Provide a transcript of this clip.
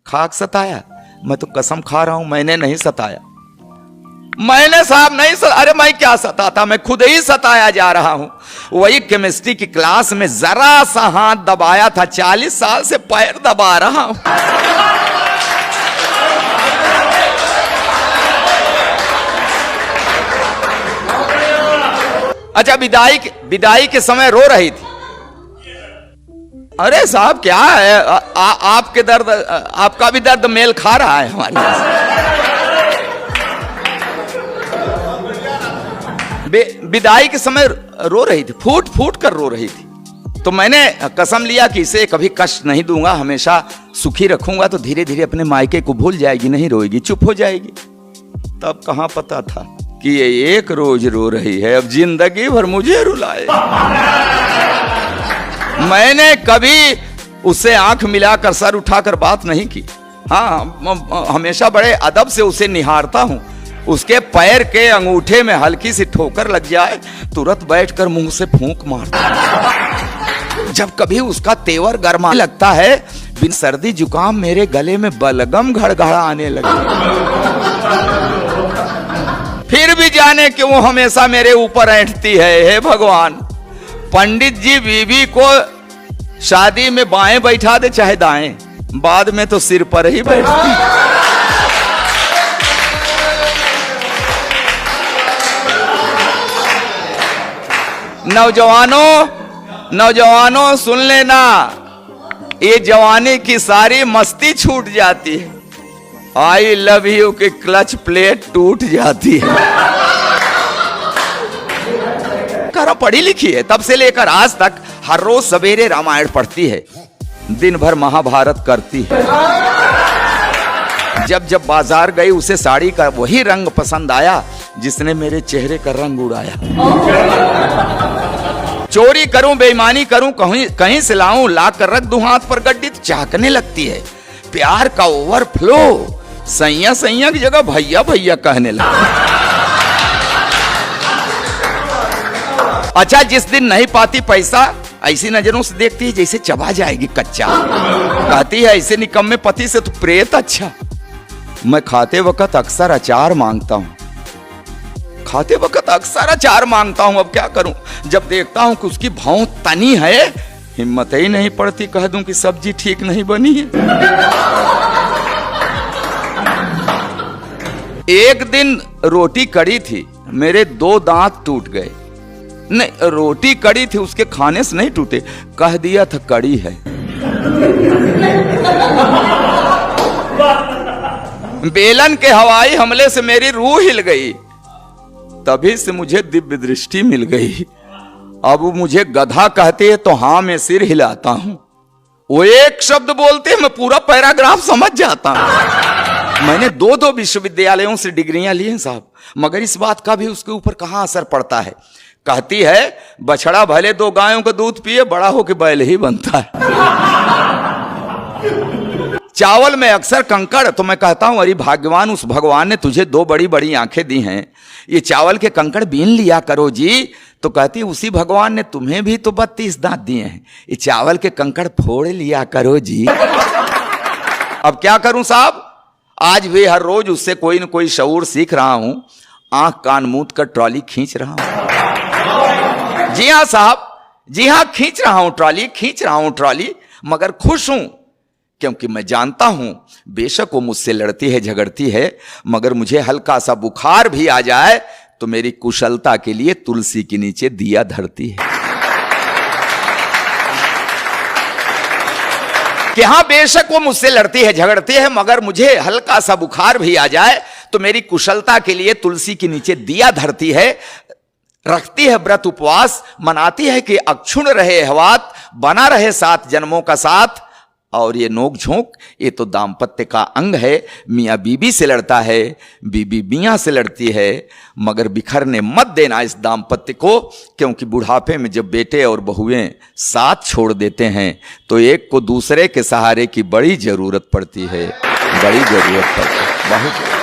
खाक सताया? मैं तो कसम खा रहा हूं मैंने नहीं सताया। मैंने साहब नहीं अरे मैं क्या सताता, मैं खुद ही सताया जा रहा हूं। वही केमिस्ट्री की क्लास में जरा सा हाथ दबाया था, 40 साल से पैर दबा रहा हूं। अच्छा, विदाई के समय रो रही थी। अरे साहब क्या है, आपके दर्द, आपका भी दर्द मेल खा रहा है हमारे। विदाई के समय रो रही थी, फूट फूट कर रो रही थी। तो मैंने कसम लिया कि इसे कभी कष्ट नहीं दूंगा, हमेशा सुखी रखूंगा, तो धीरे धीरे अपने मायके को भूल जाएगी, नहीं रोएगी, चुप हो जाएगी। तब कहां पता था कि ये एक रोज रो रही है, अब जिंदगी भर मुझे रुलाए। मैंने कभी उससे आंख मिलाकर सर उठाकर बात नहीं की। हाँ, हमेशा बड़े अदब से उसे निहारता हूं। उसके पैर के अंगूठे में हल्की सी ठोकर लग जाए, तुरंत बैठकर मुंह से फूंक मारता। जब कभी उसका तेवर गरमा लगता है, बिन सर्दी जुकाम मेरे गले में बलगम घड़घड़ा आने लगे। फिर भी जाने क्यों हमेशा मेरे ऊपर ऐंठती है। हे भगवान, पंडित जी बीवी को शादी में बाएं बैठा दे चाहे दाएं, बाद में तो सिर पर ही बैठती। नौजवानों सुन लेना, ये जवानी की सारी मस्ती छूट जाती है। आई लव यू की क्लच प्लेट टूट जाती है। करो पढ़ी लिखी है, तब से लेकर आज तक हर रोज सवेरे रामायण पढ़ती है, दिन भर महाभारत करती है। जब बाजार गई उसे साड़ी का वही रंग पसंद आया जिसने मेरे चेहरे का रंग उड़ाया। चोरी करूं, बेईमानी करूं, कहीं से लाऊं, ला कर रख दूं हाथ पर गड्डी, तो चाहकने लगती है। प्यार का ओवरफ्लो, सैया सैया की जगह भैया भैया कहने लगा। अच्छा, जिस दिन नहीं पाती पैसा, ऐसी नजरों से देखती है जैसे चबा जाएगी कच्चा। कहती है ऐसे निकम्मे पति से तो प्रेत अच्छा। मैं खाते वक्त अक्सर अचार मांगता हूं, अब क्या करूं। जब देखता हूं कि उसकी भौं तनी है, हिम्मत ही नहीं पड़ती कह दूं कि सब्जी ठीक नहीं बनी है। एक दिन रोटी कड़ी थी, मेरे 2 दांत टूट गए। नहीं, रोटी कड़ी थी, उसके खाने से नहीं टूटे, कह दिया था कड़ी है। बेलन के हवाई हमले से मेरी रूह हिल गई, तभी से मुझे दिव्य दृष्टि मिल गई। अब मुझे गधा कहते हैं तो हाँ मैं सिर हिलाता हूं। वो एक शब्द बोलते हैं मैं पूरा पैराग्राफ समझ जाता हूं। मैंने 2 विश्वविद्यालयों से डिग्रियां ली हैं साहब, मगर इस बात का भी उसके ऊपर कहां असर पड़ता है। कहती है बछड़ा भले 2 गायों का दूध पिए, बड़ा होकर बैल ही बनता है। चावल में अक्सर कंकड़, तो मैं कहता हूं अरे भाग्यवान, उस भगवान ने तुझे 2 बड़ी बड़ी आंखें दी हैं, ये चावल के कंकड़ बीन लिया करो जी। तो कहती उसी भगवान ने तुम्हें भी तो 32 दांत दिए हैं, ये चावल के कंकड़ फोड़ लिया करो जी। अब क्या करूं साहब, आज भी हर रोज उससे कोई न कोई शऊर सीख रहा हूं, आंख कान मूंद कर ट्रॉली खींच रहा हूं। जी हां साहब, जी हां, खींच रहा हूं ट्रॉली, मगर खुश हूं, क्योंकि मैं जानता हूं बेशक वो मुझसे लड़ती है, झगड़ती है, मगर मुझे हल्का सा बुखार भी आ जाए तो मेरी कुशलता के लिए तुलसी के नीचे दिया धरती है। कि हां बेशक वो मुझसे लड़ती है, झगड़ती है, मगर मुझे हल्का सा बुखार भी आ जाए तो मेरी कुशलता के लिए तुलसी के नीचे दिया धरती है, रखती है व्रत उपवास, मनाती है कि अक्षुण रहे हवात, बना रहे 7 जन्मों का साथ। और ये नोक झोंक, ये तो दाम्पत्य का अंग है। मियाँ बीबी से लड़ता है, बीबी मियाँ से लड़ती है, मगर बिखरने मत देना इस दाम्पत्य को, क्योंकि बुढ़ापे में जब बेटे और बहुएं साथ छोड़ देते हैं तो एक को दूसरे के सहारे की बड़ी जरूरत पड़ती है, बहुत।